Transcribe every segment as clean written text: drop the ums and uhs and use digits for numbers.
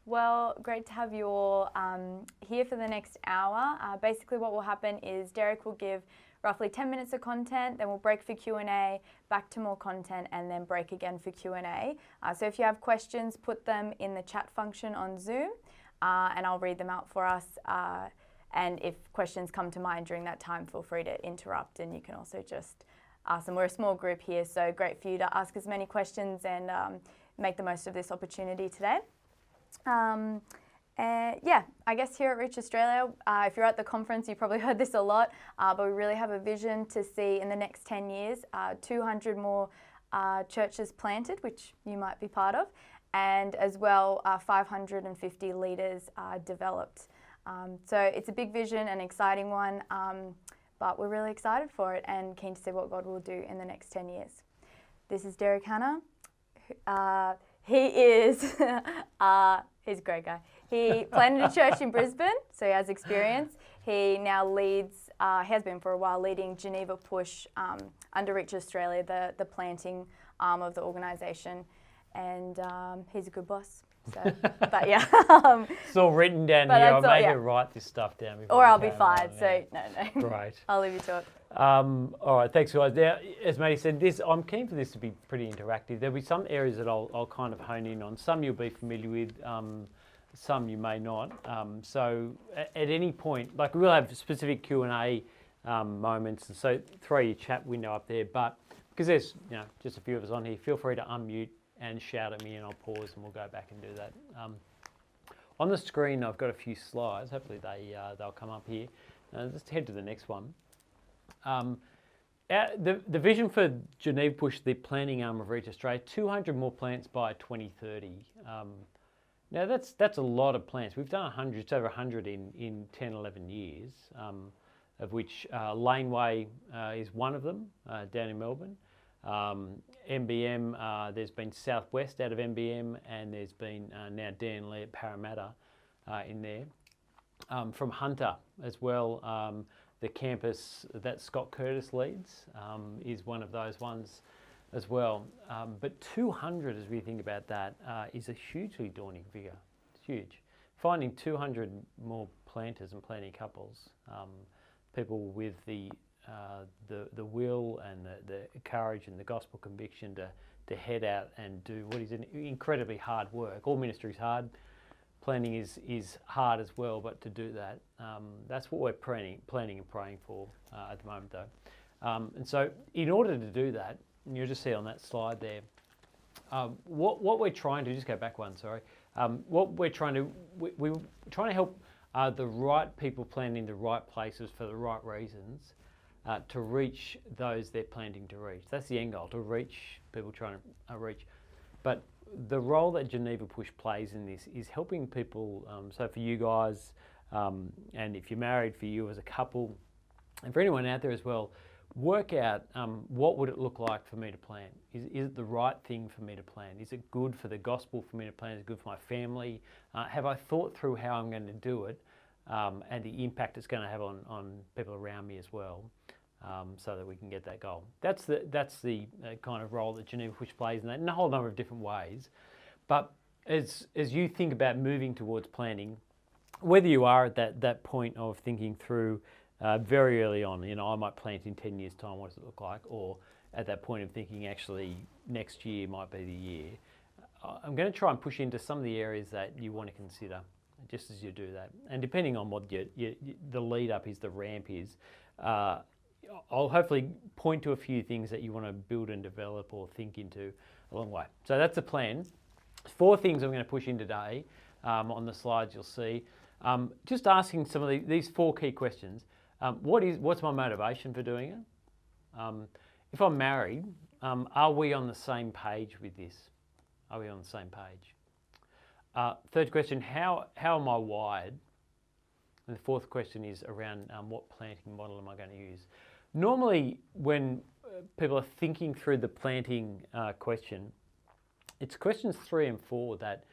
Well, great to have you all here for the next hour. Basically what will happen is Derek will give roughly 10 minutes of content, then we'll break for Q&A, back to more content, and then break again for Q&A. So if you have questions, put them in the chat function on Zoom, and I'll read them out for us. And if questions come to mind during that time, feel free to interrupt, and you can also just ask them. We're a small group here, so great for you to ask as many questions and make the most of this opportunity today. Yeah, I guess here at Reach Australia, if you're at the conference, you probably heard this a lot, but we really have a vision to see in the next 10 years, 200 more churches planted, which you might be part of, and as well 550 leaders developed. So it's a big vision, an exciting one, but we're really excited for it and keen to see what God will do in the next 10 years. This is Derek Hanna. He is, he's a great guy. He planted a church in Brisbane, so he has experience. He now leads, has been for a while, leading Geneva Push under Reach Australia, the planting arm of the organisation. And he's a good boss. So, but yeah. It's all written down here. I made her write this stuff down before. Or I'll be fired, so no. Great. I'll leave you to it. All right, thanks guys. Now, as Maddie said, I'm keen for this to be pretty interactive. There'll be some areas that I'll kind of hone in on. Some you'll be familiar with, some you may not. So at any point, like we'll have specific Q&A moments, and so throw your chat window up there. But because there's just a few of us on here, feel free to unmute and shout at me, and I'll pause and we'll go back and do that. On the screen, I've got a few slides. Hopefully they'll come up here. Let's head to the next one. The vision for Geneva Push, the planning arm of Reach Australia, 200 more plants by 2030. Now that's a lot of plants. We've done 100, it's over 100 in 10, 11 years, of which Laneway is one of them down in Melbourne. MBM, there's been Southwest out of MBM, and there's been now Dan Lee at Parramatta in there. From Hunter as well, the campus that Scott Curtis leads is one of those ones as well. But 200, as we think about that, is a hugely daunting figure. It's huge. Finding 200 more planters and planting couples, people with the will and the courage and the gospel conviction to head out and do what is an incredibly hard work. All ministry is hard. Planning is hard as well, but to do that, that's what we're planning and praying for at the moment though. And so in order to do that, and you'll just see on that slide there, what we're trying to, just go back one, sorry. What we're trying to, we're trying to help the right people plant in the right places for the right reasons, to reach those they're planting to reach. That's the end goal, to reach people trying to reach. But the role that Geneva Push plays in this is helping people, so for you guys, and if you're married, for you as a couple, and for anyone out there as well, work out what would it look like for me to plant? Is it the right thing for me to plant? Is it good for the gospel for me to plant? Is it good for my family? Have I thought through how I'm going to do it, and the impact it's going to have on people around me as well? So that we can get that goal. That's the kind of role that Geneva Push plays in that, in a whole number of different ways. But as you think about moving towards planning, whether you are at that point of thinking through very early on, I might plant in 10 years' time, what does it look like? Or at that point of thinking, actually, next year might be the year. I'm going to try and push into some of the areas that you want to consider, just as you do that. And depending on what the lead up is, the ramp is, I'll hopefully point to a few things that you want to build and develop or think into along the way. So that's the plan. 4 things I'm going to push in today on the slides you'll see. Just asking some of these 4 key questions. What's my motivation for doing it? If I'm married, are we on the same page with this? Are we on the same page? Third question, how am I wired? And the 4th question is around what planting model am I going to use? Normally, when people are thinking through the planting question, it's questions 3 and 4 that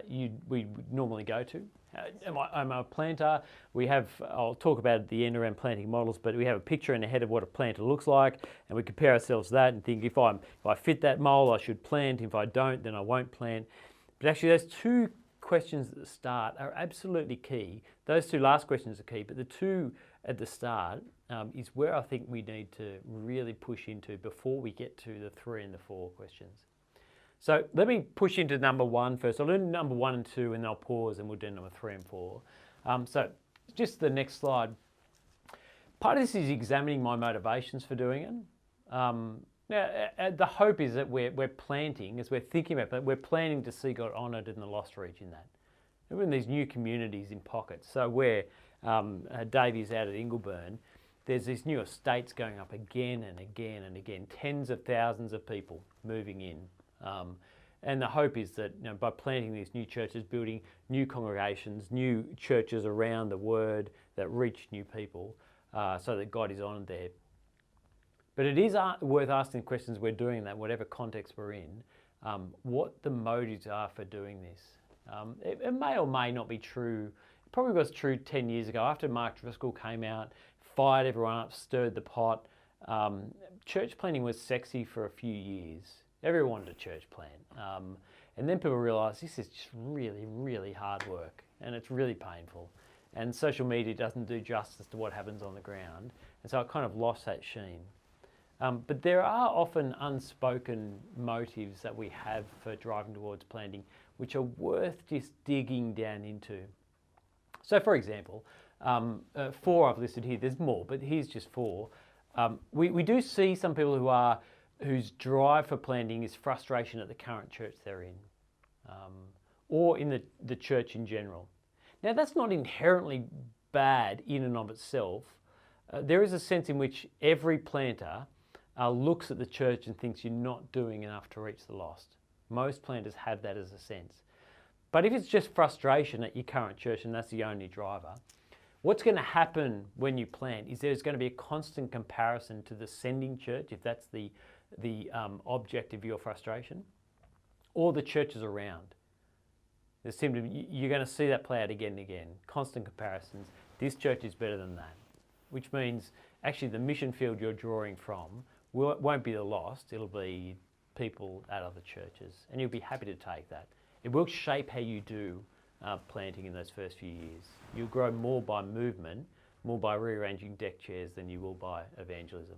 we would normally go to. Am I a planter? I'll talk about at the end around planting models, but we have a picture in the head of what a planter looks like, and we compare ourselves to that and think if I fit that mold, I should plant. If I don't, then I won't plant. But actually, those 2 questions at the start are absolutely key. Those two last questions are key, but the two at the start is where I think we need to really push into before we get to the 3 and the 4 questions. So let me push into number 1 first. I'll do number 1 and 2 and then I'll pause and we'll do number 3 and 4. So just the next slide. Part of this is examining my motivations for doing it. Now, the hope is that we're planting, as we're thinking about, but we're planning to see God honoured and the lost reaching that. We're in these new communities in pockets. So where Davey's out at Ingleburn, there's these new estates going up again and again and again, tens of thousands of people moving in. And the hope is that by planting these new churches, building new congregations, new churches around the Word that reach new people, so that God is honoured there. But it is worth asking questions we're doing that, whatever context we're in, what the motives are for doing this. It may or may not be true. It probably was true 10 years ago after Mark Driscoll came out, fired everyone up, stirred the pot. Church planting was sexy for a few years. Everyone wanted a church plant. And then people realised this is just really, really hard work and it's really painful. And social media doesn't do justice to what happens on the ground. And so it kind of lost that sheen. But there are often unspoken motives that we have for driving towards planting, which are worth just digging down into. So for example, 4 I've listed here, there's more, but here's just 4. We do see some people whose drive for planting is frustration at the current church they're in, or in the church in general. Now that's not inherently bad in and of itself. There is a sense in which every planter looks at the church and thinks you're not doing enough to reach the lost. Most planters have that as a sense. But if it's just frustration at your current church and that's the only driver, what's going to happen when you plant is there's going to be a constant comparison to the sending church, if that's the object of your frustration, or the churches around. You're going to see that play out again and again. Constant comparisons. This church is better than that, which means actually the mission field you're drawing from won't be the lost. It'll be people at other churches, and you'll be happy to take that. It will shape how you do planting in those first few years. You'll grow more by movement, more by rearranging deck chairs than you will by evangelism.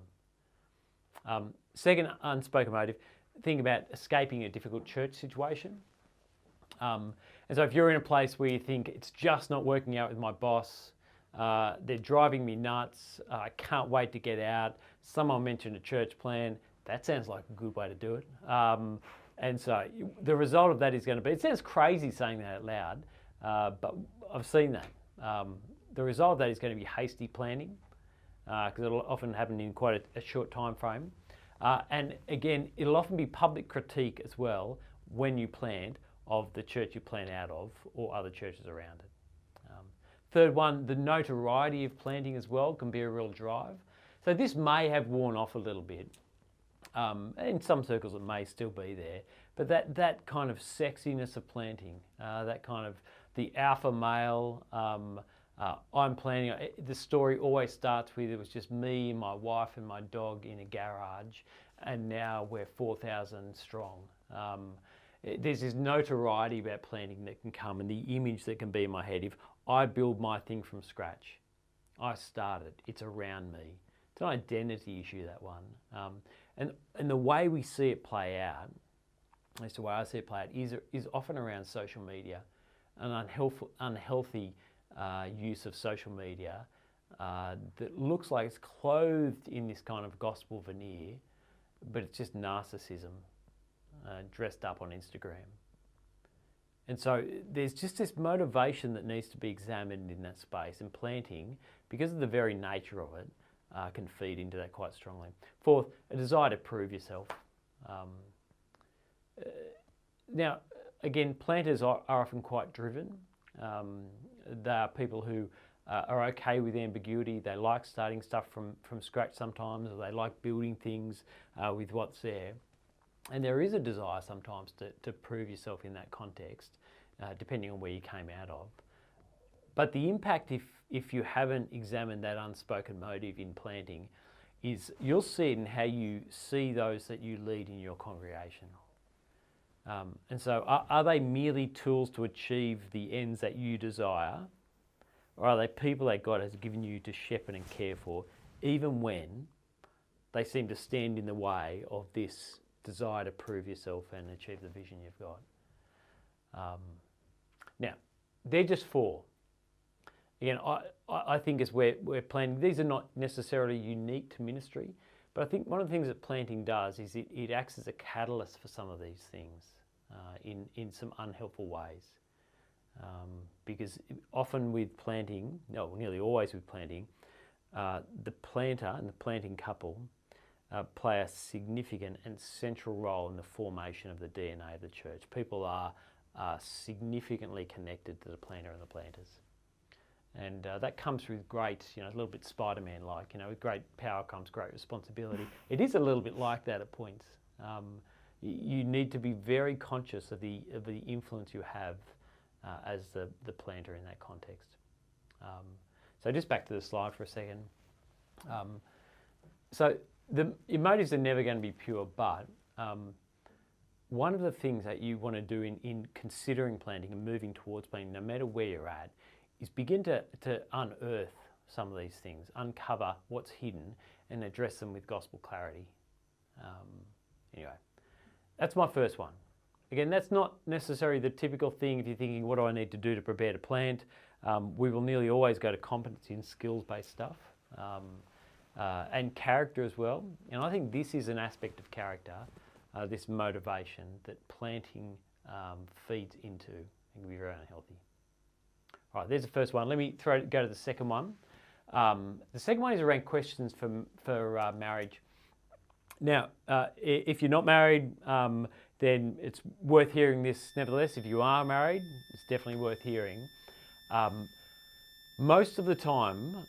Second unspoken motive, think about escaping a difficult church situation. And so if you're in a place where you think it's just not working out with my boss, they're driving me nuts, I can't wait to get out, someone mentioned a church plan, that sounds like a good way to do it. And so the result of that is going to be, it sounds crazy saying that out loud, but I've seen that. The result of that is going to be hasty planning, because it'll often happen in quite a short time frame. And again, it'll often be public critique as well when you plant of the church you plant out of or other churches around it. Third one, the notoriety of planting as well can be a real drive. So this may have worn off a little bit. In some circles it may still be there, but that kind of sexiness of planting, that kind of the alpha male, I'm planting, the story always starts with it was just me, my wife and my dog in a garage, and now we're 4,000 strong. There's this notoriety about planting that can come and the image that can be in my head. If I build my thing from scratch, I started, it's around me. It's an identity issue, that one. And the way we see it play out, at least the way I see it play out, is often around social media, an unhealthy use of social media that looks like it's clothed in this kind of gospel veneer, but it's just narcissism dressed up on Instagram. And so there's just this motivation that needs to be examined in that space, and planting, because of the very nature of it, can feed into that quite strongly. Fourth, a desire to prove yourself. Now, again, planters are often quite driven. They are people who are okay with ambiguity. They like starting stuff from scratch sometimes, or they like building things with what's there. And there is a desire sometimes to prove yourself in that context, depending on where you came out of. But the impact, if you haven't examined that unspoken motive in planting, is you'll see it in how you see those that you lead in your congregation. And so are they merely tools to achieve the ends that you desire, or are they people that God has given you to shepherd and care for, even when they seem to stand in the way of this desire to prove yourself and achieve the vision you've got? Now, they're just four. Again, I think as we're planting, these are not necessarily unique to ministry, but I think one of the things that planting does is it acts as a catalyst for some of these things in some unhelpful ways. Because often with planting, no, nearly always with planting, the planter and the planting couple play a significant and central role in the formation of the DNA of the church. People are significantly connected to the planter and the planters. And that comes with great, a little bit Spider-Man-like, with great power comes great responsibility. It is a little bit like that at points. You need to be very conscious of the influence you have as the planter in that context. So just back to the slide for a second. So your motives are never going to be pure, but one of the things that you want to do in considering planting and moving towards planting, no matter where you're at, is begin to unearth some of these things, uncover what's hidden and address them with gospel clarity. Anyway, that's my first one. Again, that's not necessarily the typical thing if you're thinking, what do I need to do to prepare to plant? We will nearly always go to competency and skills-based stuff and character as well. And I think this is an aspect of character, this motivation that planting feeds into and can be very unhealthy. All right, there's the first one. Let me go to the second one. The second one is around questions for marriage. Now, if you're not married, then it's worth hearing this nevertheless. If you are married, it's definitely worth hearing. Most of the time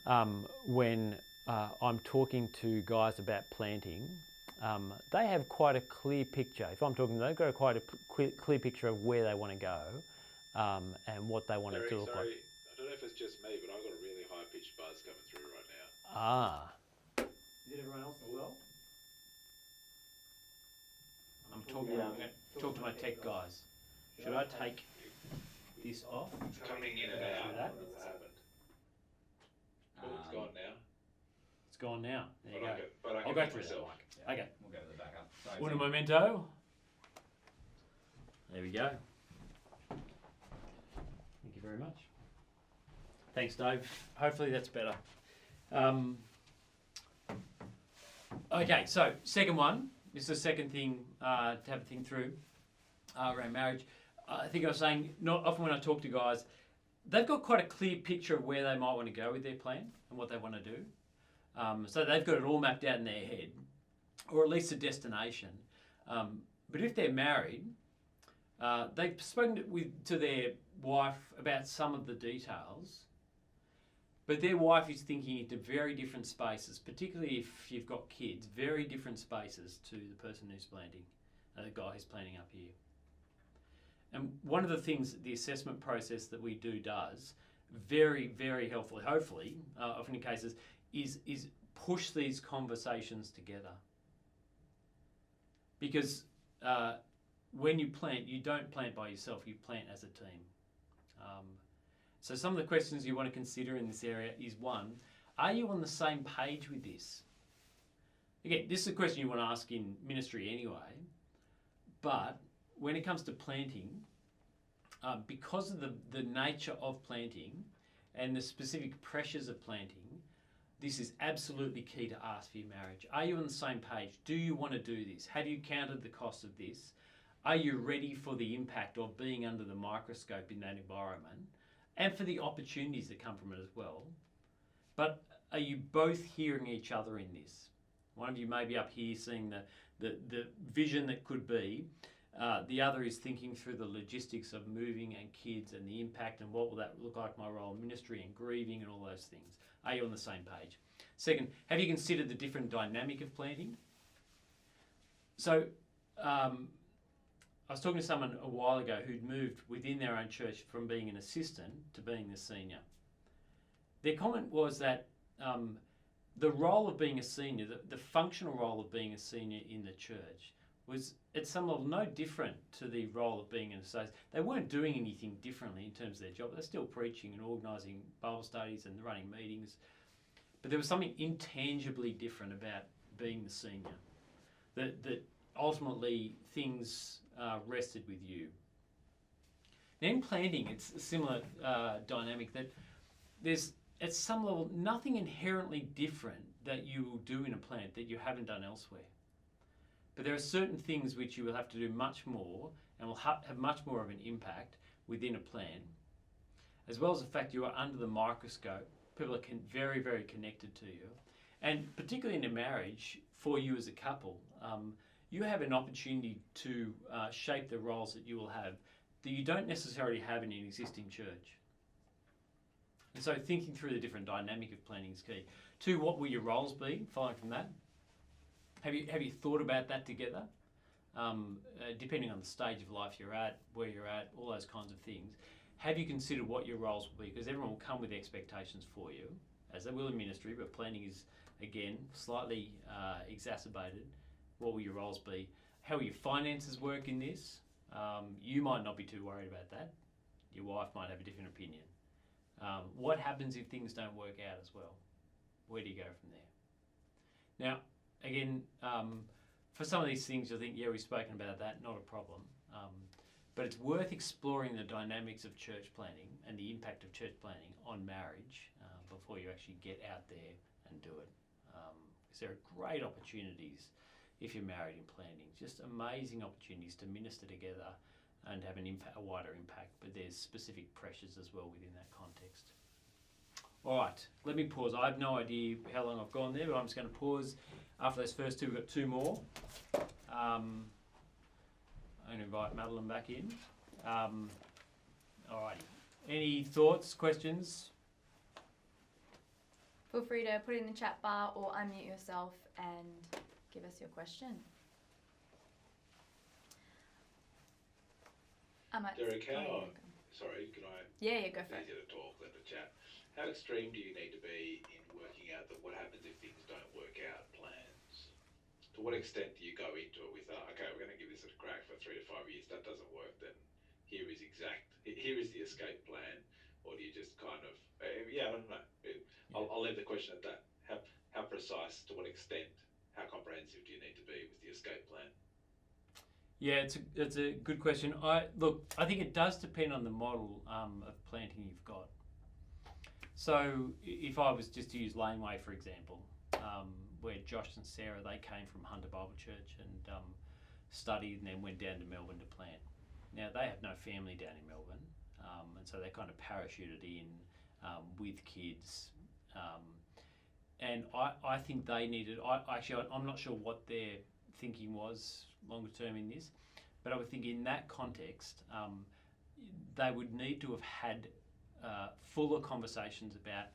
when I'm talking to guys about planting, they have quite a clear picture. If I'm talking to them, they've got quite a clear picture of where they want to go and what they want it to look like. I don't know if it's just me, but I've got a really high-pitched buzz coming through right now. Ah. Is it everyone else as well? I'm talking talk to my tech guys. Should I take this off? It's coming in and out. That? What's happened? Oh, it's gone now. It's gone now. There you go. But I I'll can go hear through myself. that, Mike. Okay. We'll go to the backup. Un momento. There we go. Thank you very much. Thanks, Dave. Hopefully that's better. Okay, so second one. This is the second thing to have a think through around marriage. I think I was saying, not often when I talk to guys, they've got quite a clear picture of where they might want to go with their plan and what they want to do. So they've got it all mapped out in their head, or at least a destination. But if they're married, they've spoken to their wife about some of the details, but their wife is thinking into very different spaces, particularly if you've got kids, very different spaces to the person who's planting, the guy who's planting up here. And one of the things the assessment process that we do does, very, very helpfully, hopefully, often in cases, is push these conversations together. Because when you plant, you don't plant by yourself, you plant as a team. So some of the questions you want to consider in this area is, one, are you on the same page with this? Again, this is a question you want to ask in ministry anyway, but when it comes to planting, because of the nature of planting and the specific pressures of planting, this is absolutely key to ask for your marriage. Are you on the same page? Do you want to do this? Have you counted the cost of this? Are you ready for the impact of being under the microscope in that environment and for the opportunities that come from it as well? But are you both hearing each other in this? One of you may be up here seeing the vision that could be. The other is thinking through the logistics of moving and kids and the impact and what will that look like, my role in ministry and grieving and all those things. Are you on the same page? Second, have you considered the different dynamic of planting? So I was talking to someone a while ago who'd moved within their own church from being an assistant to being the senior. Their comment was that the role of being a senior, the functional role of being a senior in the church, was at some level no different to the role of being an associate. They weren't doing anything differently in terms of their job. They're still preaching and organising Bible studies and running meetings. But there was something intangibly different about being the senior. That ultimately things rested with you. Now in planting, it's a similar dynamic that there's at some level nothing inherently different that you will do in a plant that you haven't done elsewhere. But there are certain things which you will have to do much more and will have much more of an impact within a plan, as well as the fact you are under the microscope. People are very, very connected to you. And particularly in a marriage, for you as a couple, you have an opportunity to shape the roles that you will have that you don't necessarily have in an existing church. And so thinking through the different dynamic of planning is key. 2, what will your roles be, following from that? Have you thought about that together? Depending on the stage of life you're at, where you're at, all those kinds of things. Have you considered what your roles will be? Because everyone will come with expectations for you, as they will in ministry, but planning is, again, slightly exacerbated. What will your roles be? How will your finances work in this? You might not be too worried about that. Your wife might have a different opinion. What happens if things don't work out as well? Where do you go from there? Now, again, for some of these things, you'll think, yeah, we've spoken about that, not a problem. But it's worth exploring the dynamics of church planning and the impact of church planning on marriage before you actually get out there and do it. Because there are great opportunities if you're married in planning, just amazing opportunities to minister together and have a wider impact. But there's specific pressures as well within that context. All right, let me pause. I have no idea how long I've gone there, but I'm just going to pause. After those first 2, we've got 2 more. I'm going to invite Madeline back in. All righty. Any thoughts, questions? Feel free to put it in the chat bar or unmute yourself and give us your question. Derek, sorry, can I? Yeah, go for it. It's easier to talk than to chat. How extreme do you need to be in working out that what happens if things don't work out plans? To what extent do you go into it with, okay, we're going to give this a crack for 3 to 5 years. That doesn't work, then here is the escape plan, or do you just kind of, I don't know. I'll leave the question at that. How precise, to what extent, how comprehensive do you need to be with the escape plan? Yeah, it's a good question. I think it does depend on the model of planting you've got. So if I was just to use Laneway, for example, where Josh and Sarah, they came from Hunter Bible Church and studied and then went down to Melbourne to plant. Now, they have no family down in Melbourne, and so they kind of parachuted in with kids. And I think they needed, I'm not sure what their thinking was longer term in this, but I would think in that context, they would need to have had fuller conversations about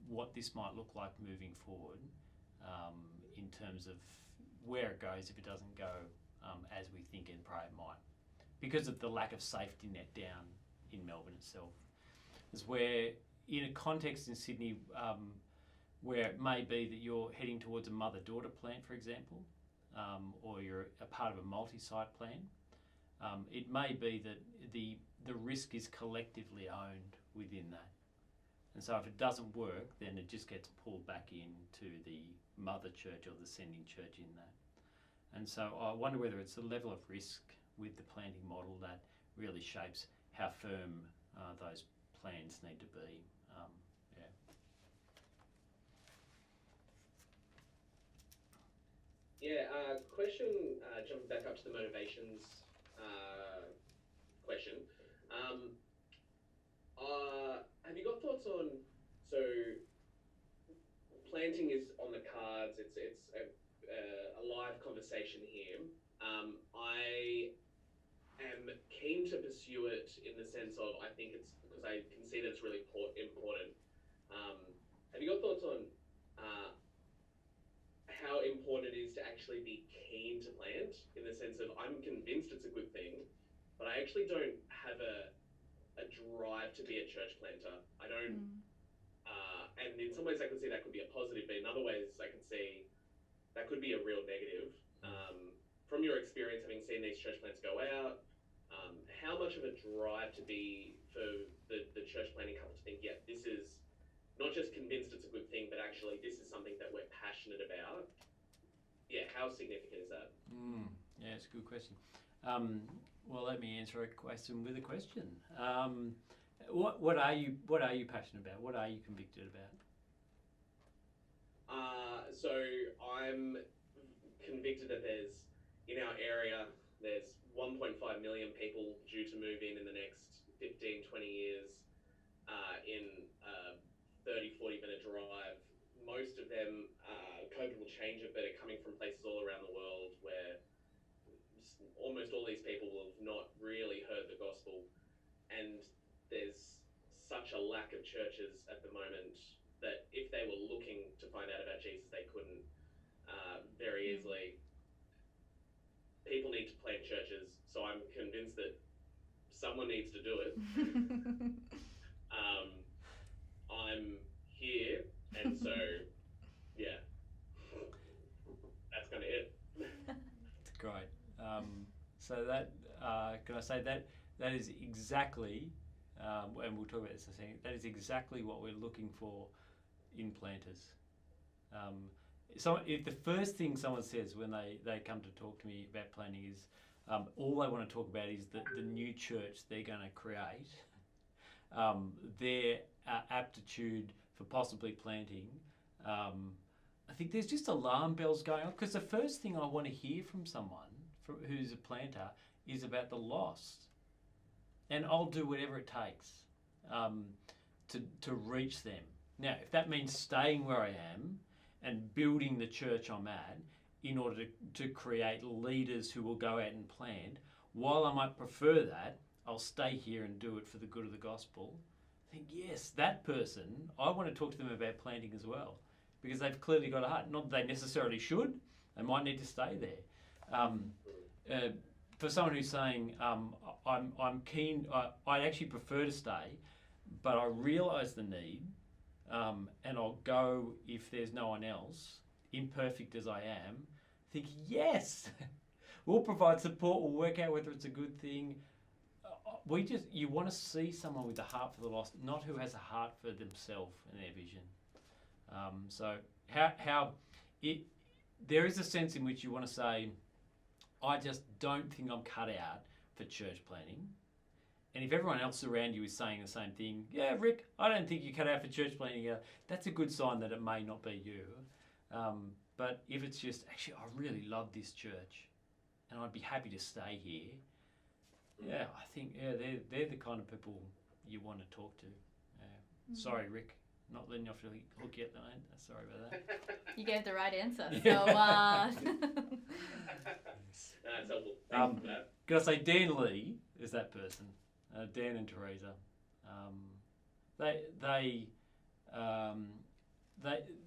what this might look like moving forward in terms of where it goes if it doesn't go as we think and pray it might, because of the lack of safety net down in Melbourne itself. Is where in a context in Sydney where it may be that you're heading towards a mother-daughter plant, for example, or you're a part of a multi-site plan, it may be that the risk is collectively owned within that. And so if it doesn't work, then it just gets pulled back into the mother church or the sending church in that. And so I wonder whether it's the level of risk with the planting model that really shapes how firm those plans need to be. Question, jumping back up to the motivations question. Have you got thoughts on, so planting is on the cards, it's a live conversation here. I am keen to pursue it in the sense of, I think it's because I can see that it's really important. Have you got thoughts on how important it is to actually be keen to plant, in the sense of, I'm convinced it's a good thing, but I actually don't have a drive to be a church planter. I don't, and in some ways I could see that could be a positive, but in other ways I could see that could be a real negative. from your experience, having seen these church plants go out, how much of a drive to be for the church planting couple to think, yeah, this is not just convinced it's a good thing, but actually this is something that we're passionate about? Yeah, how significant is that? Yeah, it's a good question. Well, let me answer a question with a question. What are you passionate about? What are you convicted about? So I'm convicted that in our area, there's 1.5 million people due to move in the next 15, 20 years in a 30, 40-minute drive. Most of them, COVID will change it, but are coming from places all around the world where almost all these people will have not really heard the gospel. And there's such a lack of churches at the moment that if they were looking to find out about Jesus, they couldn't very easily. People need to plant churches, so I'm convinced that someone needs to do it. I'm here, and so yeah, that's kind of it. It's great. So that can I say that is exactly, and we'll talk about this in a second. That is exactly what we're looking for in planters. So if the first thing someone says when they come to talk to me about planting is all they want to talk about is the new church they're going to create, their aptitude for possibly planting, I think there's just alarm bells going on, because the first thing I want to hear from someone who's a planter is about the lost. And I'll do whatever it takes to reach them. Now, if that means staying where I am and building the church I'm at in order to create leaders who will go out and plant, while I might prefer that, I'll stay here and do it for the good of the gospel. I think, yes, that person, I want to talk to them about planting as well, because they've clearly got a heart. Not that they necessarily should, they might need to stay there. For someone who's saying, I'm keen, I actually prefer to stay, but I realise the need, and I'll go if there's no one else, imperfect as I am, think, yes, we'll provide support, we'll work out whether it's a good thing. You want to see someone with a heart for the lost, not who has a heart for themselves and their vision. So there is a sense in which you want to say, I just don't think I'm cut out for church planting. And if everyone else around you is saying the same thing, yeah, Rick, I don't think you're cut out for church planting, that's a good sign that it may not be you. But if it's just, actually, I really love this church and I'd be happy to stay here, yeah, I think they're the kind of people you want to talk to. Sorry, Rick, not letting you off the hook yet, though. Sorry about that. You gave the right answer. Yeah. So, That's helpful. Thanks for that. Can I say Dan Lee is that person? Dan and Teresa.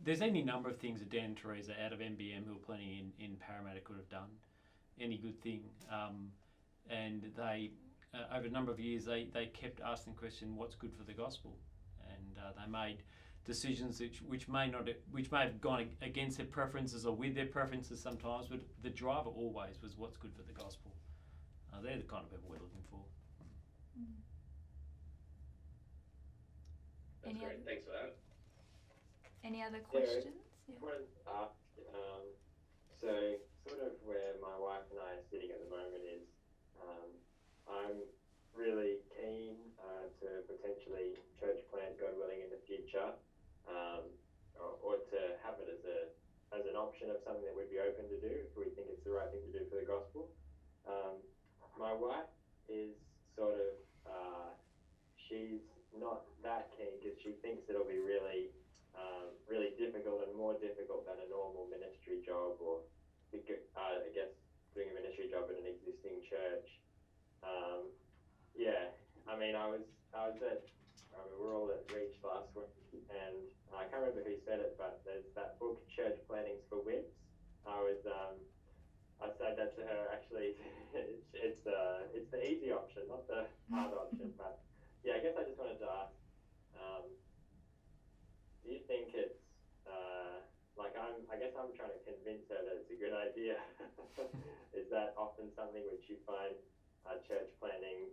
There's any number of things that Dan and Teresa out of MBM who are planning in Parramatta could have done. Any good thing. And they, over a number of years, they kept asking the question, what's good for the gospel? And they made decisions which may have gone against their preferences or with their preferences sometimes, but the driver always was what's good for the gospel. They're the kind of people we're looking for. That's great. Thanks for that. Any other questions? Yeah. So sort of where my wife and I are sitting at the moment is I'm really keen to potentially church plant, God willing, in the future, or to have it as an option of something that we'd be open to do if we think it's the right thing to do for the gospel. My wife is sort of, she's not that keen because she thinks it'll be really difficult and more difficult than a normal ministry job, or I guess doing a ministry job in an existing church. We're all at Reach last week, and I can't remember who said it, but there's that book, Church Plantings for Whips. I said that to her, actually, it's the easy option, not the hard option. But yeah, I guess I just wanted to ask, do you think it's, I guess I'm trying to convince her that it's a good idea. Is that often something which you find church planning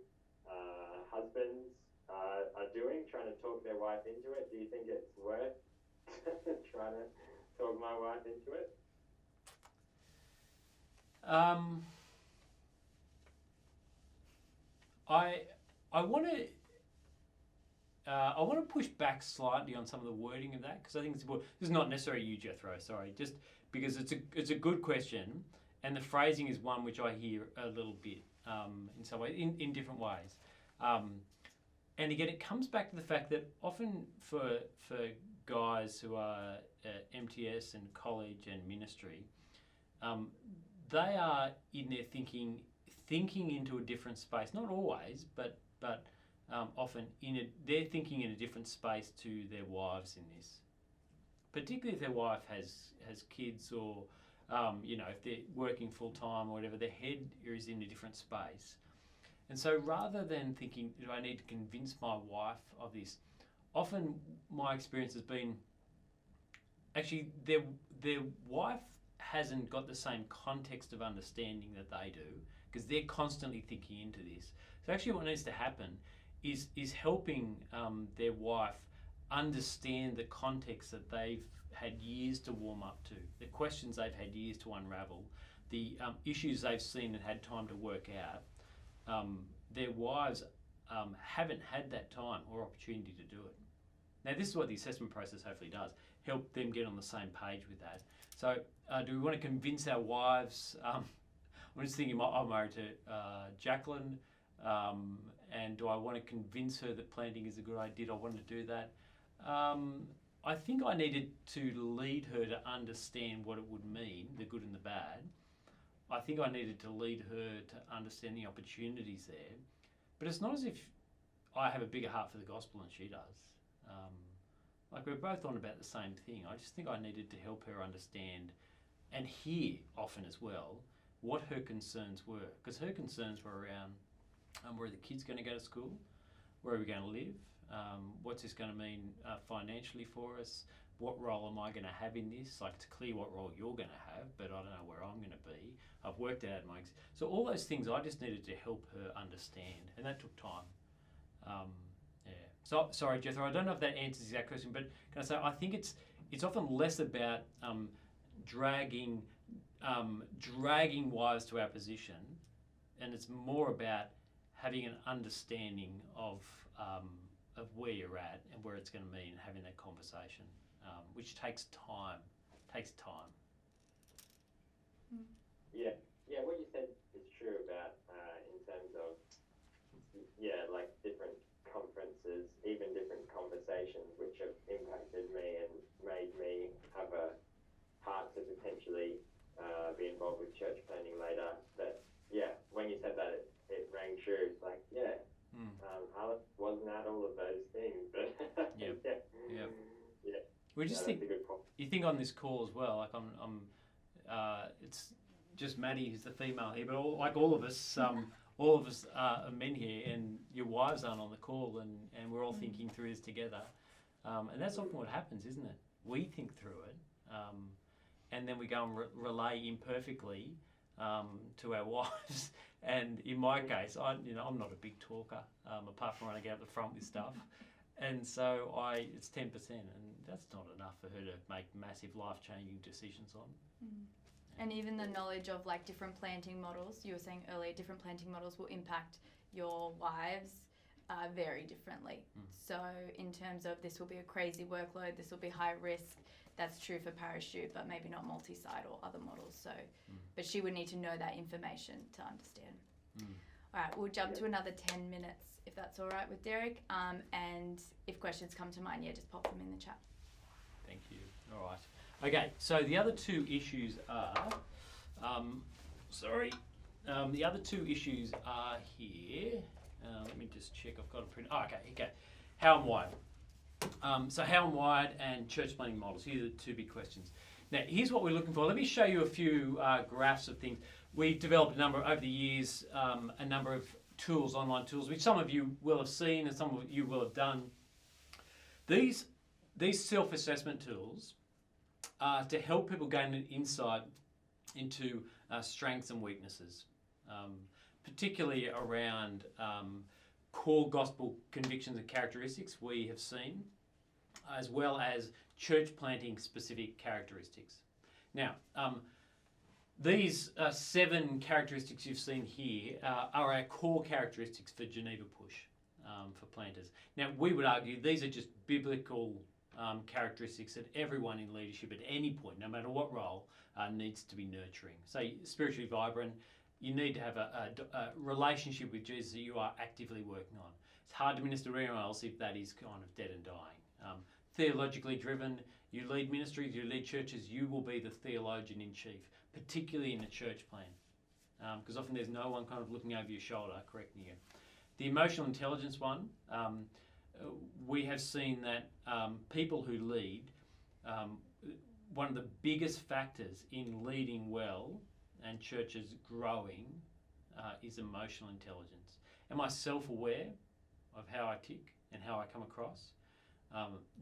husbands are doing, trying to talk their wife into it? Do you think it's worth trying to talk my wife into it? I want to. I want to push back slightly on some of the wording of that, because I think it's important. This is not necessarily you, Jethro. Sorry, just because it's a good question, and the phrasing is one which I hear a little bit in some way, in different ways. And again, it comes back to the fact that often for guys who are at MTS and college and ministry, they are in their thinking into a different space. Not always, but often they're thinking in a different space to their wives in this. Particularly if their wife has kids, or if they're working full time or whatever, their head is in a different space. And so rather than thinking, do I need to convince my wife of this, often my experience has been actually their wife hasn't got the same context of understanding that they do, because they're constantly thinking into this. So actually what needs to happen is helping their wife understand the context that they've had years to warm up to, the questions they've had years to unravel, the issues they've seen and had time to work out. Their wives haven't had that time or opportunity to do it. Now, this is what the assessment process hopefully does, help them get on the same page with that. So do we want to convince our wives? I'm just thinking, I'm married to Jacqueline, and do I want to convince her that planting is a good idea? Do I want to do that? I think I needed to lead her to understand what it would mean, the good and the bad. I think I needed to lead her to understand the opportunities there. But it's not as if I have a bigger heart for the gospel than she does. Like, we're both on about the same thing. I just think I needed to help her understand and hear often as well what her concerns were. Because her concerns were around where are the kids going to go to school? Where are we going to live? What's this going to mean financially for us? What role am I going to have in this? Like, it's clear what role you're going to have, but I don't know where I'm going to be. I've worked out so all those things I just needed to help her understand, and that took time. Yeah. So sorry, Jethro, I don't know if that answers that question, but can I say I think it's often less about dragging wives to our position, and it's more about having an understanding of where you're at and where it's going to mean, having that conversation, which takes time. Yeah, what you said is true about in terms of like different conferences, even different conversations which have impacted me and made me have a heart to potentially be involved with church planning later. That when you said that, it rang true. It's like Alex wasn't at all of those things, but We just think you think on this call as well. Like it's just Maddie who's the female here, but all of us, are men here, and your wives aren't on the call, and we're all thinking through this together, and that's often what happens, isn't it? We think through it, and then we go and relay imperfectly to our wives. And in my case, I'm not a big talker, apart from when I get up the front with stuff. And so it's 10%, and that's not enough for her to make massive life-changing decisions on. And even the knowledge of like different planting models, you were saying earlier, different planting models will impact your wives very differently. So in terms of this will be a crazy workload, this will be high risk, that's true for parachute, but maybe not multi-site or other models. So, but she would need to know that information to understand. All right, we'll jump to another 10 minutes if that's all right with Derek. And if questions come to mind, just pop them in the chat. Thank you. All right. Okay, so the other two issues are, the other two issues are here. Let me just check. I've got a print. Oh, okay. How and wide. So how and wide and church planning models. Here are the two big questions. Now, here's what we're looking for. Let me show you a few graphs of things. We've developed over the years, a number of tools, online tools, which some of you will have seen and some of you will have done. These self-assessment tools are to help people gain an insight into strengths and weaknesses, particularly around core gospel convictions and characteristics we have seen, as well as church planting specific characteristics. Now, these 7 characteristics you've seen here are our core characteristics for Geneva Push for planters. Now, we would argue these are just biblical characteristics that everyone in leadership at any point, no matter what role, needs to be nurturing. So, spiritually vibrant, you need to have a relationship with Jesus that you are actively working on. It's hard to minister to anyone else if that is kind of dead and dying. Theologically driven, you lead ministries, you lead churches, you will be the theologian in chief, particularly in a church plan, because often there's no one kind of looking over your shoulder correcting you. The emotional intelligence one, we have seen that people who lead, one of the biggest factors in leading well and churches growing is emotional intelligence. Am I self-aware of how I tick and how I come across?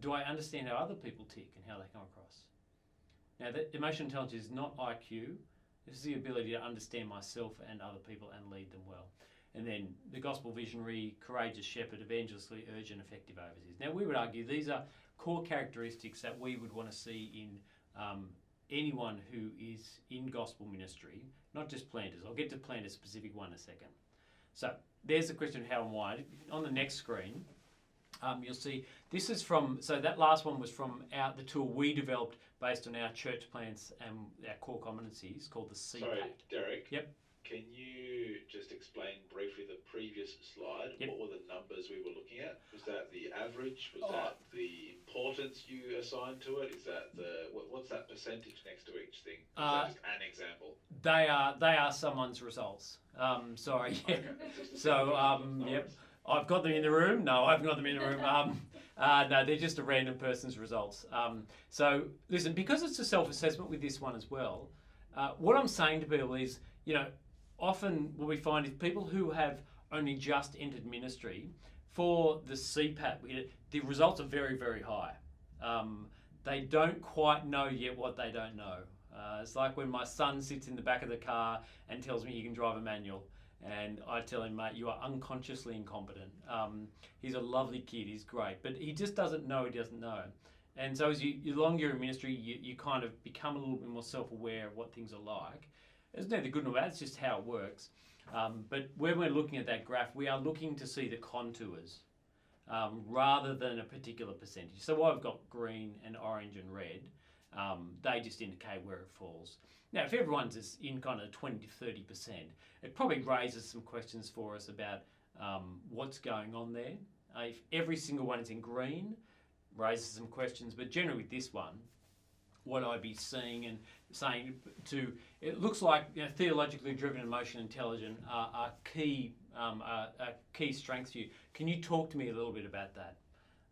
Do I understand how other people tick and how they come across? Now, that emotional intelligence is not IQ. This is the ability to understand myself and other people and lead them well. And then the gospel visionary, courageous shepherd, evangelistically urgent, effective overseers. Now, we would argue these are core characteristics that we would want to see in anyone who is in gospel ministry, not just planters. I'll get to planters specific one in a second. So there's the question of how and why. On the next screen, you'll see this is from, so that last one was from the tool we developed based on our church plans and our core competencies called the CPCA. Sorry, Derek. Yep. Can you just explain briefly the previous slide? Yep. What were the numbers we were looking at? Was that the average? Was that the importance you assigned to it? Is that what's that percentage next to each thing? Is that just an example? They are someone's results. Sorry. Okay. So yep. I've got them in the room. No, I haven't got them in the room. No, they're just a random person's results. So listen, because it's a self-assessment with this one as well, what I'm saying to people is, often what we find is people who have only just entered ministry, for the CPAT, the results are very, very high. They don't quite know yet what they don't know. It's like when my son sits in the back of the car and tells me he can drive a manual. And I tell him, mate, you are unconsciously incompetent. He's a lovely kid, he's great, but he just doesn't know he doesn't know. And so as you longer you're in ministry, you kind of become a little bit more self-aware of what things are like. It's neither good nor bad, it's just how it works. But when we're looking at that graph, we are looking to see the contours rather than a particular percentage. So I've got green and orange and red. They just indicate where it falls. Now, if everyone's in kind of 20 to 30%, it probably raises some questions for us about what's going on there. If every single one is in green, raises some questions, but generally with this one, what I'd be seeing and saying it looks like theologically driven, emotionally intelligent are key strengths for you. Can you talk to me a little bit about that?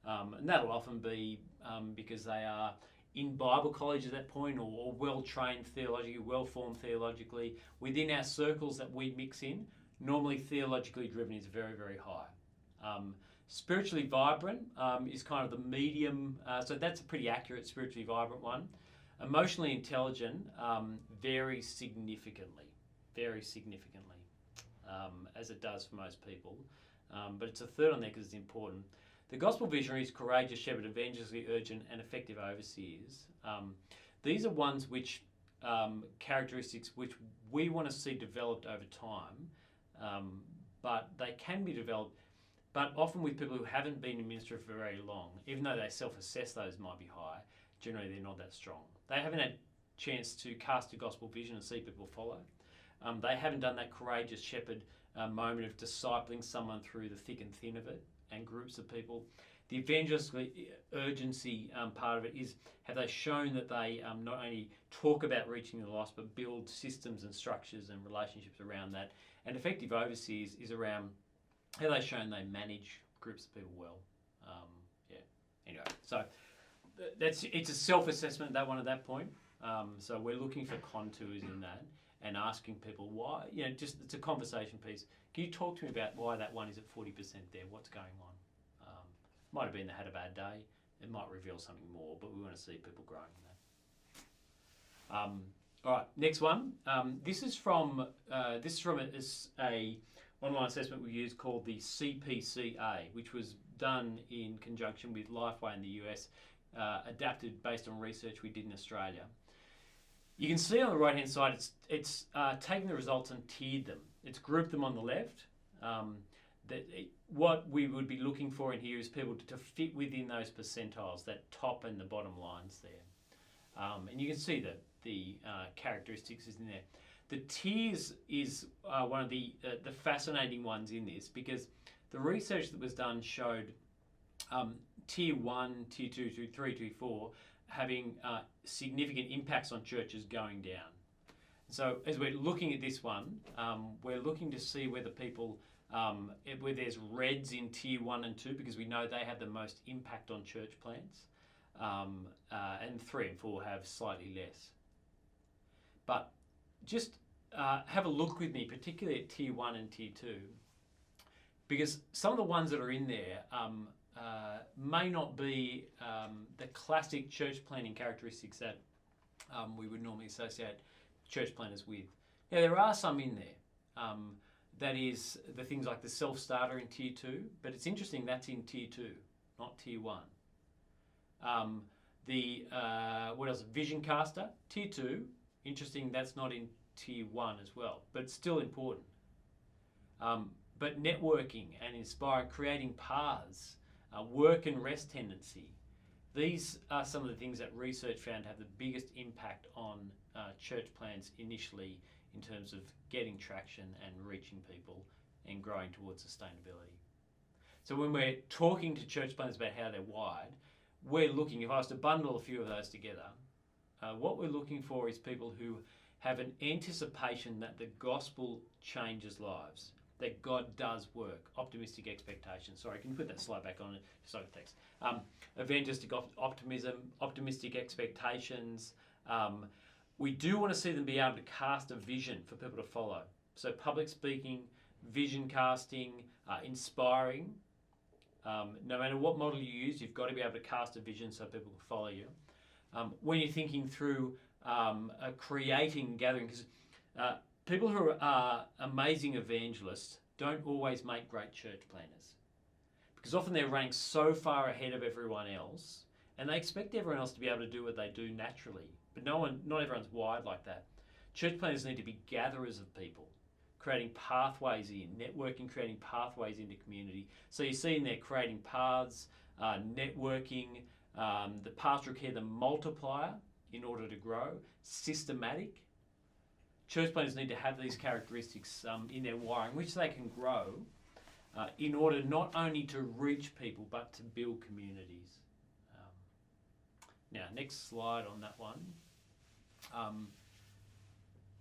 And that'll often be because they are in Bible college at that point, or well-trained theologically, well-formed theologically. Within our circles that we mix in, normally theologically driven is very, very high. Spiritually vibrant is kind of the medium, so that's a pretty accurate spiritually vibrant one. Emotionally intelligent varies significantly, as it does for most people. But it's a third on there because it's important. The gospel visionary is courageous shepherd, evangelistically urgent, and effective overseers. These are ones which characteristics which we want to see developed over time, but they can be developed, but often with people who haven't been in ministry for very long. Even though they self-assess those might be high, generally they're not that strong. They haven't had a chance to cast a gospel vision and see people follow. They haven't done that courageous shepherd moment of discipling someone through the thick and thin of it, and groups of people. The evangelistic urgency part of it is, have they shown that they not only talk about reaching the lost, but build systems and structures and relationships around that. And effective overseers is around, have they shown they manage groups of people well? Anyway, so it's a self-assessment, that one at that point. So we're looking for contours in that and asking people why, just it's a conversation piece. Can you talk to me about why that one is at 40% there? What's going on? Might have been they had a bad day. It might reveal something more, but we want to see people growing in that. All right, next one. This is from a online assessment we use called the CPCA, which was done in conjunction with Lifeway in the US, adapted based on research we did in Australia. You can see on the right-hand side, it's taken the results and tiered them. It's grouped them on the left. What we would be looking for in here is people to fit within those percentiles, that top and the bottom lines there. And you can see that the characteristics is in there. The tiers is one of the fascinating ones in this, because the research that was done showed tier 1, tier 2, tier 3, tier 4 having significant impacts on churches going down. So as we're looking at this one, we're looking to see whether people, where there's reds in tier 1 and 2, because we know they have the most impact on church plants, and 3 and 4 have slightly less. But just have a look with me, particularly at tier 1 and tier 2, because some of the ones that are in there may not be the classic church planning characteristics that we would normally associate church planners with. Now, there are some in there. That is the things like the self-starter in tier 2, but it's interesting that's in tier 2, not tier 1. What else? Vision caster, tier 2. Interesting, that's not in tier 1 as well, but it's still important. But networking and inspiring, creating paths, work and rest tendency, these are some of the things that research found have the biggest impact on church plans initially in terms of getting traction and reaching people and growing towards sustainability. So when we're talking to church planners about how they're wired, we're looking, if I was to bundle a few of those together, what we're looking for is people who have an anticipation that the gospel changes lives, that God does work, optimistic expectation. Sorry, can you put that slide back on? Sorry, thanks. Evangelistic optimism, optimistic expectations. We do want to see them be able to cast a vision for people to follow. So public speaking, vision casting, inspiring. No matter what model you use, you've got to be able to cast a vision so people can follow you. When you're thinking through creating gathering, because people who are amazing evangelists don't always make great church planners, because often they're running so far ahead of everyone else, and they expect everyone else to be able to do what they do naturally. But not everyone's wired like that. Church planners need to be gatherers of people, creating pathways in, networking, creating pathways into community. So you see in there creating paths, networking, the pastoral care, the multiplier in order to grow, systematic. Church planners need to have these characteristics in their wiring, which they can grow in order not only to reach people, but to build communities. Now, next slide on that one.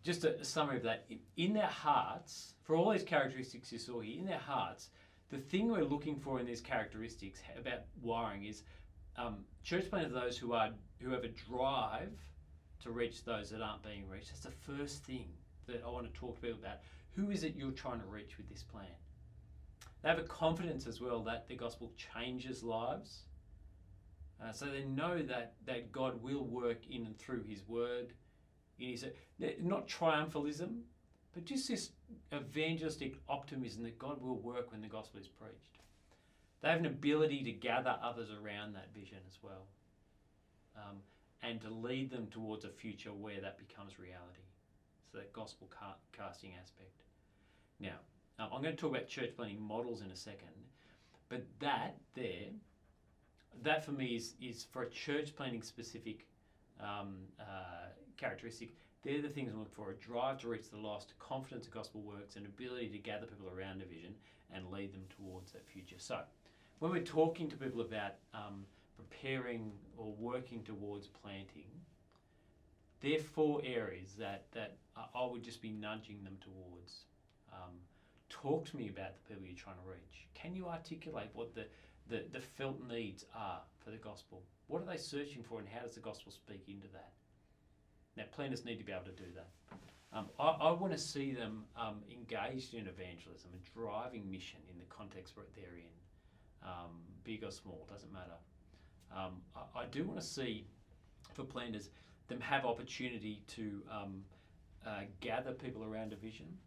Just a summary of that. In their hearts, for all these characteristics you saw here, in their hearts, the thing we're looking for in these characteristics about wiring is church planners are those who have a drive to reach those that aren't being reached. That's the first thing that I want to talk to people about. Who is it you're trying to reach with this plan? They have a confidence as well that the gospel changes lives. So they know that God will work in and through his word. In his, not triumphalism, but just this evangelistic optimism that God will work when the gospel is preached. They have an ability to gather others around that vision as well, and to lead them towards a future where that becomes reality. So that gospel casting aspect. Now, I'm going to talk about church planning models in a second, but that for me is for a church planning specific characteristic. They're the things I look for: a drive to reach the lost, confidence the gospel works, an ability to gather people around a vision and lead them towards that future. So when we're talking to people about preparing or working towards planting, there are 4 areas that I would just be nudging them towards. Talk to me about the people you're trying to reach. Can you articulate what the felt needs are for the gospel? What are they searching for, and how does the gospel speak into that? Now, planners need to be able to do that. I want to see them engaged in evangelism and driving mission in the context where they're in, big or small, doesn't matter. I do want to see, for planners, them have opportunity to gather people around a vision.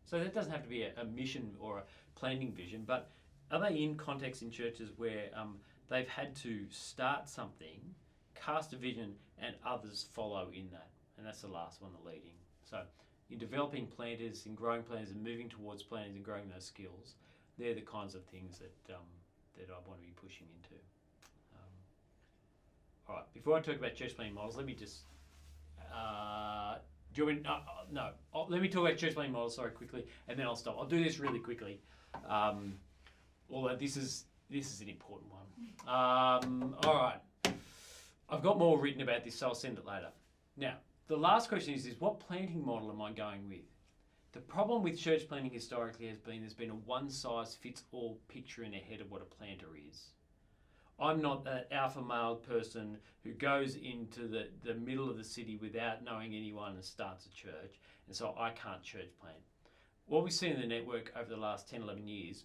So that doesn't have to be a mission or a planting vision, but are they in contexts in churches where they've had to start something, cast a vision, and others follow in that? And that's the last one, the leading. So in developing planters, in growing planters and moving towards planters and growing those skills, they're the kinds of things that I want to be pushing into. All right, before I talk about church planting models, let me just, do you want me, no, let me talk about church planting models, sorry, quickly, and then I'll stop. I'll do this really quickly, although this is an important one. All right, I've got more written about this, so I'll send it later. Now, the last question is what planting model am I going with? The problem with church planting historically has been there's been a one-size-fits-all picture in their head of what a planter is. I'm not that alpha male person who goes into the middle of the city without knowing anyone and starts a church, and so I can't church plant. What we've seen in the network over the last 10, 11 years,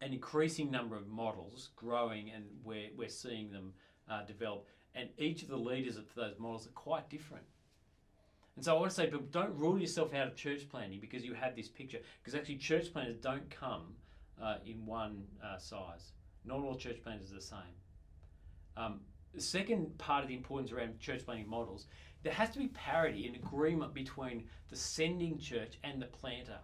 an increasing number of models growing, and we're seeing them develop, and each of the leaders of those models are quite different. And so I want to say, but don't rule yourself out of church planting because you have this picture, because actually church planters don't come in one size. Not all church planters are the same. The second part of the importance around church planting models, there has to be parity and agreement between the sending church and the planter.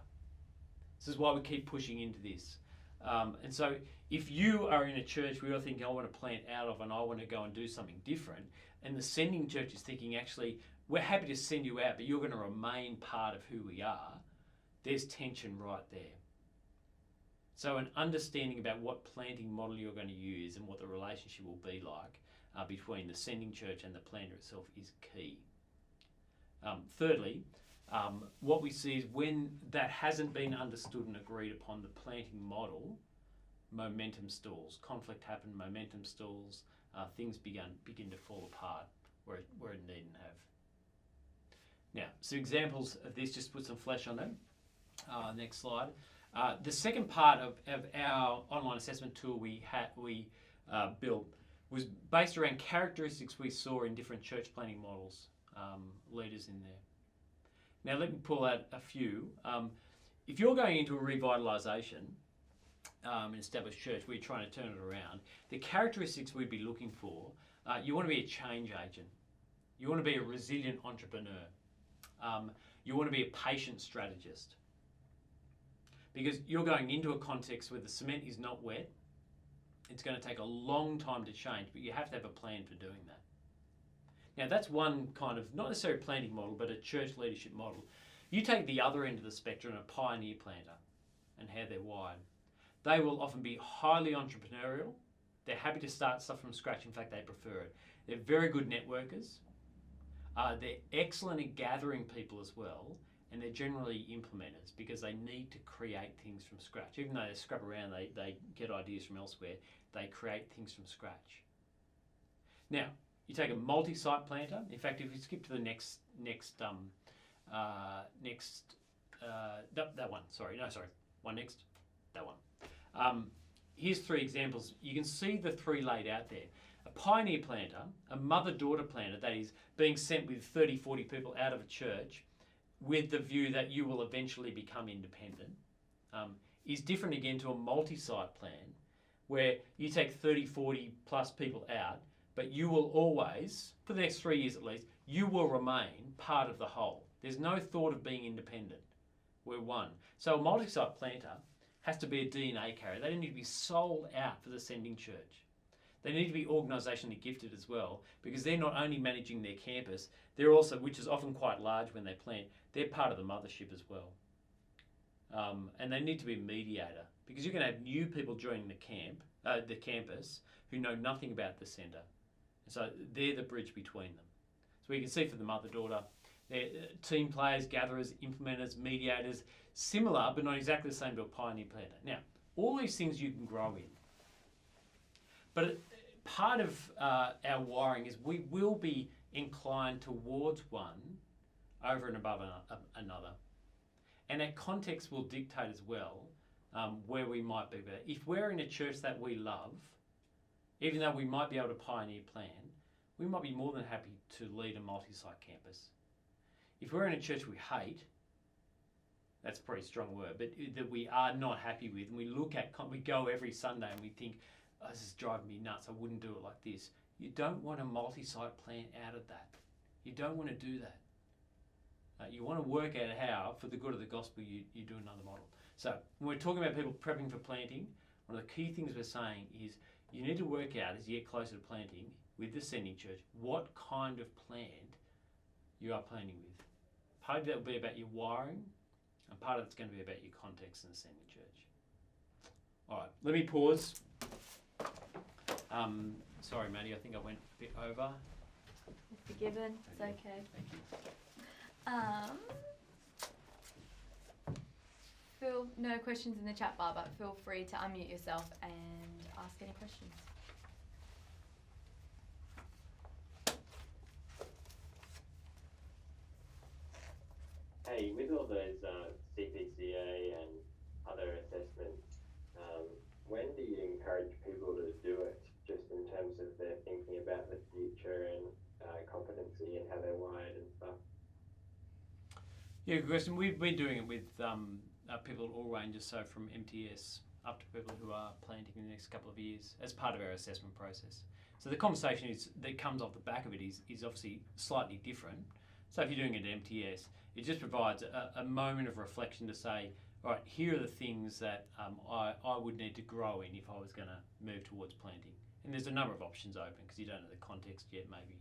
This is why we keep pushing into this. And so if you are in a church where you're thinking, I want to plant out of and I want to go and do something different, and the sending church is thinking, actually, we're happy to send you out, but you're going to remain part of who we are, there's tension right there. So an understanding about what planting model you're going to use and what the relationship will be like between the sending church and the planter itself is key. Thirdly, what we see is when that hasn't been understood and agreed upon, the planting model, momentum stalls, conflict happens, momentum stalls, things begin to fall apart where it needn't have. Now, some examples of this, just put some flesh on them. Next slide. The second part of our online assessment tool we built was based around characteristics we saw in different church planting models, leaders in there. Now let me pull out a few. If you're going into a revitalisation, an established church where you're trying to turn it around, the characteristics we'd be looking for, you want to be a change agent. You want to be a resilient entrepreneur. You want to be a patient strategist. Because you're going into a context where the cement is not wet. It's going to take a long time to change, but you have to have a plan for doing that. Now that's one kind of, not necessarily planting model, but a church leadership model. You take the other end of the spectrum, a pioneer planter, and how they're wired. They will often be highly entrepreneurial. They're happy to start stuff from scratch. In fact, they prefer it. They're very good networkers. They're excellent at gathering people as well. And they're generally implementers because they need to create things from scratch. Even though they scrap around, they get ideas from elsewhere, they create things from scratch. Now, you take a multi-site planter. In fact, if you skip to the that one. Here's three examples. You can see the three laid out there. A pioneer planter, a mother-daughter planter, that is being sent with 30, 40 people out of a church with the view that you will eventually become independent, is different again to a multi-site plan where you take 30, 40 plus people out, but you will always, for the next 3 years at least, you will remain part of the whole. There's no thought of being independent. We're one. So a multi-site planter has to be a DNA carrier. They don't need to be sold out for the sending church. They need to be organisationally gifted as well because they're not only managing their campus, they're also, which is often quite large when they plant, they're part of the mothership as well. And they need to be a mediator because you're going to have new people joining the campus who know nothing about the centre. And so they're the bridge between them. So we can see for the mother-daughter, they're team players, gatherers, implementers, mediators, similar but not exactly the same to a pioneer planter. Now, all these things you can grow in. But part of our wiring is we will be inclined towards one over and above another. And our context will dictate as well where we might be. But if we're in a church that we love, even though we might be able to pioneer plan, we might be more than happy to lead a multi-site campus. If we're in a church we hate, that's a pretty strong word, but that we are not happy with, and we go every Sunday and we think, oh, this is driving me nuts, I wouldn't do it like this. You don't want a multi-site plan out of that. You don't want to do that. You want to work out how, for the good of the gospel, you do another model. So when we're talking about people prepping for planting, one of the key things we're saying is you need to work out, as you get closer to planting with the sending church, what kind of plant you are planting with. Part of that will be about your wiring, and part of it's going to be about your context in the sending church. All right, let me pause. Sorry, Maddie, I think I went a bit over. Forgiven, it's okay. Thank you. Phil, no questions in the chat bar, but feel free to unmute yourself and ask any questions. Hey, with all those CPCA and other assessments, when do you encourage people to do it, just in terms of their thinking about the future and competency and how they're wired and stuff? Yeah, good question. We've been doing it with people at all ranges, so from MTS up to people who are planting in the next couple of years as part of our assessment process. So the conversation that comes off the back of it is obviously slightly different. So if you're doing it at MTS, it just provides a moment of reflection to say, all right, here are the things that I would need to grow in if I was going to move towards planting. And there's a number of options open because you don't know the context yet, maybe.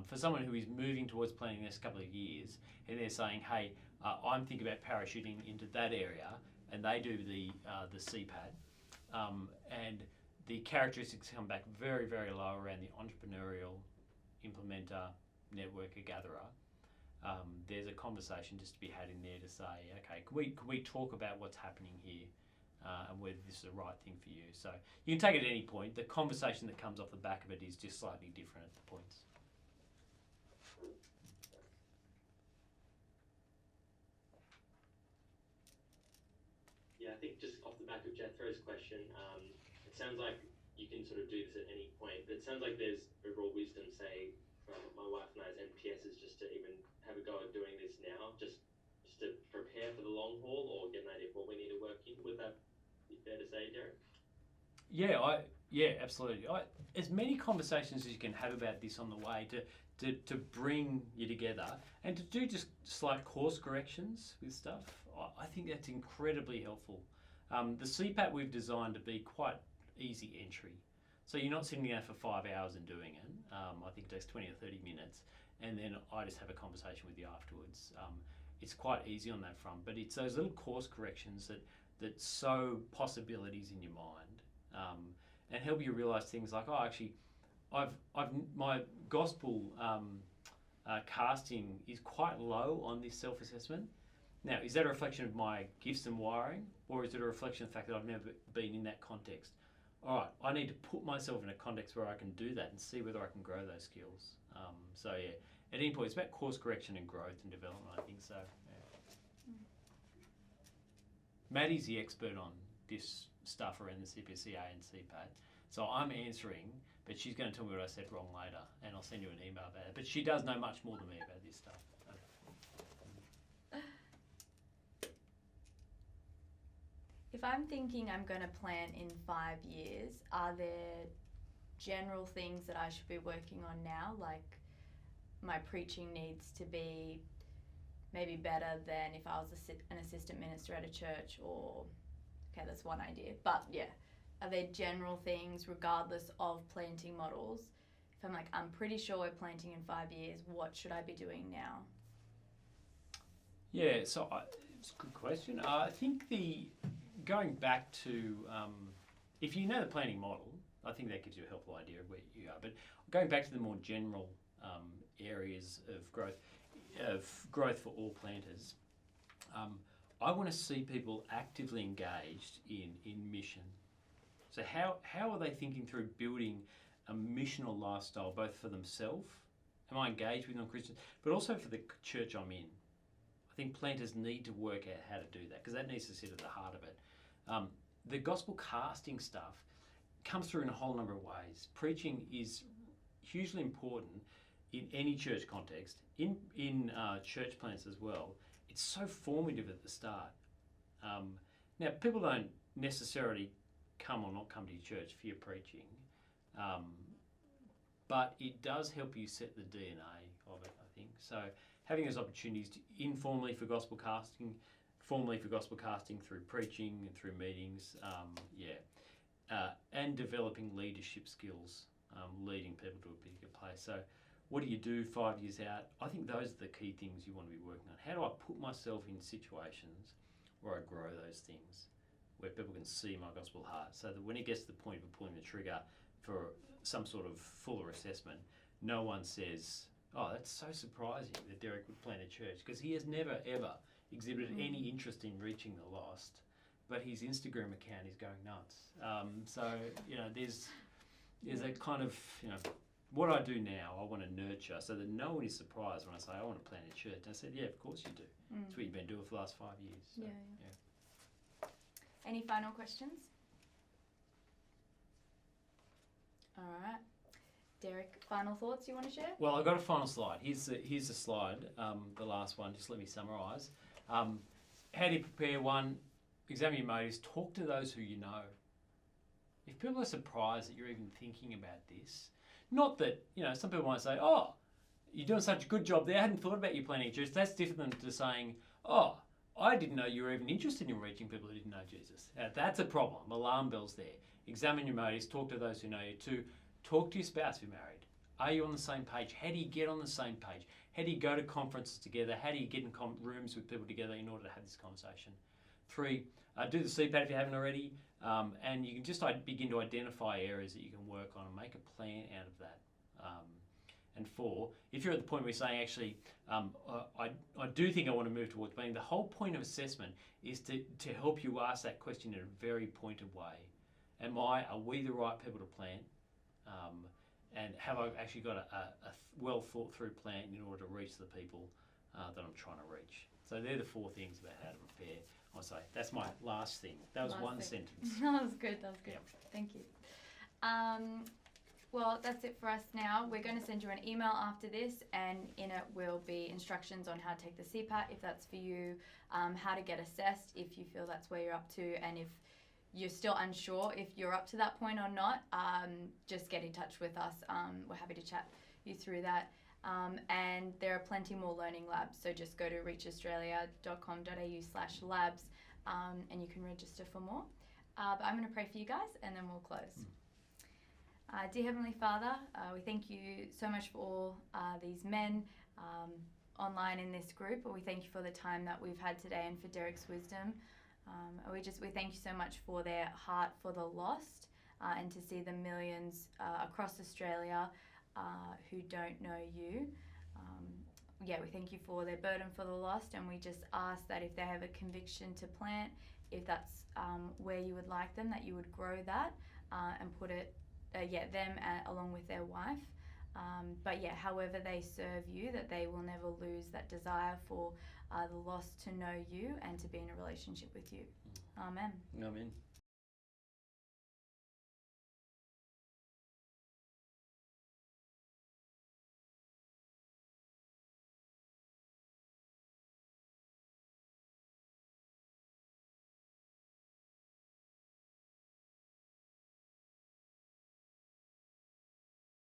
For someone who is moving towards planting the next couple of years and they're saying, hey, I'm thinking about parachuting into that area, and they do the CPAD, and the characteristics come back very, very low around the entrepreneurial, implementer, networker, gatherer. There's a conversation just to be had in there to say, okay, can we talk about what's happening here and whether this is the right thing for you? So you can take it at any point. The conversation that comes off the back of it is just slightly different at the points. Yeah, I think just off the back of Jethro's question, it sounds like you can sort of do this at any point, but it sounds like there's overall wisdom, say, from my wife and I's MTS is just to even have a go at doing this now, just to prepare for the long haul or get an idea of what we need to work in. Would that be fair to say, Derek? Yeah, absolutely. As many conversations as you can have about this on the way to bring you together and to do just slight course corrections with stuff. I think that's incredibly helpful. The CPAT we've designed to be quite easy entry. So you're not sitting down for 5 hours and doing it. I think it takes 20 or 30 minutes. And then I just have a conversation with you afterwards. It's quite easy on that front, but it's those little course corrections that sow possibilities in your mind and help you realise things like, oh, actually, my gospel casting is quite low on this self-assessment. Now, is that a reflection of my gifts and wiring, or is it a reflection of the fact that I've never been in that context? All right, I need to put myself in a context where I can do that and see whether I can grow those skills. So yeah, at any point, it's about course correction and growth and development, I think so. Yeah. Maddie's the expert on this stuff around the CPCA and CPAD. So I'm answering, but she's going to tell me what I said wrong later, and I'll send you an email about it. But she does know much more than me about this stuff. If I'm thinking I'm going to plant in 5 years, are there general things that I should be working on now? Like my preaching needs to be maybe better than if I was an assistant minister at a church, or, okay, that's one idea. But yeah, are there general things regardless of planting models? If I'm like, I'm pretty sure we're planting in 5 years, what should I be doing now? Yeah, so it's a good question. I think going back to, if you know the planning model, I think that gives you a helpful idea of where you are. But going back to the more general areas of growth for all planters, I want to see people actively engaged in mission. So how are they thinking through building a missional lifestyle, both for themselves, am I engaged with non-Christians, but also for the church I'm in? I think planters need to work out how to do that, because that needs to sit at the heart of it. The gospel casting stuff comes through in a whole number of ways. Preaching is hugely important in any church context, in church plants as well. It's so formative at the start. Now, people don't necessarily come or not come to your church for your preaching, but it does help you set the DNA of it, I think. So having those opportunities informally for gospel casting, formally for gospel casting through preaching and through meetings, and developing leadership skills, leading people to a bigger place. So what do you do 5 years out? I think those are the key things you want to be working on. How do I put myself in situations where I grow those things, where people can see my gospel heart, so that when it gets to the point of pulling the trigger for some sort of fuller assessment, no one says, oh, that's so surprising that Derek would plant a church, because he has never, ever exhibited any interest in reaching the lost, but his Instagram account is going nuts. So, there's a kind of, what I do now, I want to nurture so that no one is surprised when I say, I want to plant a church. And I said, yeah, of course you do. That's what you've been doing for the last 5 years. So, yeah. Any final questions? All right. Derek, final thoughts you want to share? Well, I've got a final slide. Here's the slide, the last one. Just let me summarise. How do you prepare? One, examine your motives. Talk to those who you know. If people are surprised that you're even thinking about this, not that, some people might say, oh, you're doing such a good job there, I hadn't thought about you planning a church. That's different than saying, oh, I didn't know you were even interested in reaching people who didn't know Jesus. Now, that's a problem. Alarm bells there. Examine your motives. Talk to those who know you. Two, talk to your spouse if you're married. Are you on the same page? How do you get on the same page? How do you go to conferences together? How do you get in rooms with people together in order to have this conversation? Three, do the CPAT if you haven't already, and you can just begin to identify areas that you can work on and make a plan out of that. And four, if you're at the point where you're saying, actually, I do think I want to move towards planning, the whole point of assessment is to help you ask that question in a very pointed way. Are we the right people to plant? And have I actually got a well thought through plan in order to reach the people that I'm trying to reach? So they're the four things about how to prepare. I'll say that's my last thing. That was one sentence. That was good. Yeah. Thank you. Well, that's it for us now. We're going to send you an email after this, and in it will be instructions on how to take the CPAT, if that's for you, how to get assessed, if you feel that's where you're up to, and if you're still unsure if you're up to that point or not, just get in touch with us. We're happy to chat you through that. And there are plenty more learning labs, so just go to reachaustralia.com.au/labs and you can register for more. But I'm going to pray for you guys and then we'll close. Dear Heavenly Father, we thank you so much for all these men online in this group. We thank you for the time that we've had today and for Derek's wisdom. We thank you so much for their heart for the lost and to see the millions across Australia who don't know you. We thank you for their burden for the lost, and we just ask that if they have a conviction to plant, if that's where you would like them, that you would grow that and put it, them along with their wife. However they serve you, that they will never lose that desire for the lost to know you and to be in a relationship with you. Amen. Amen.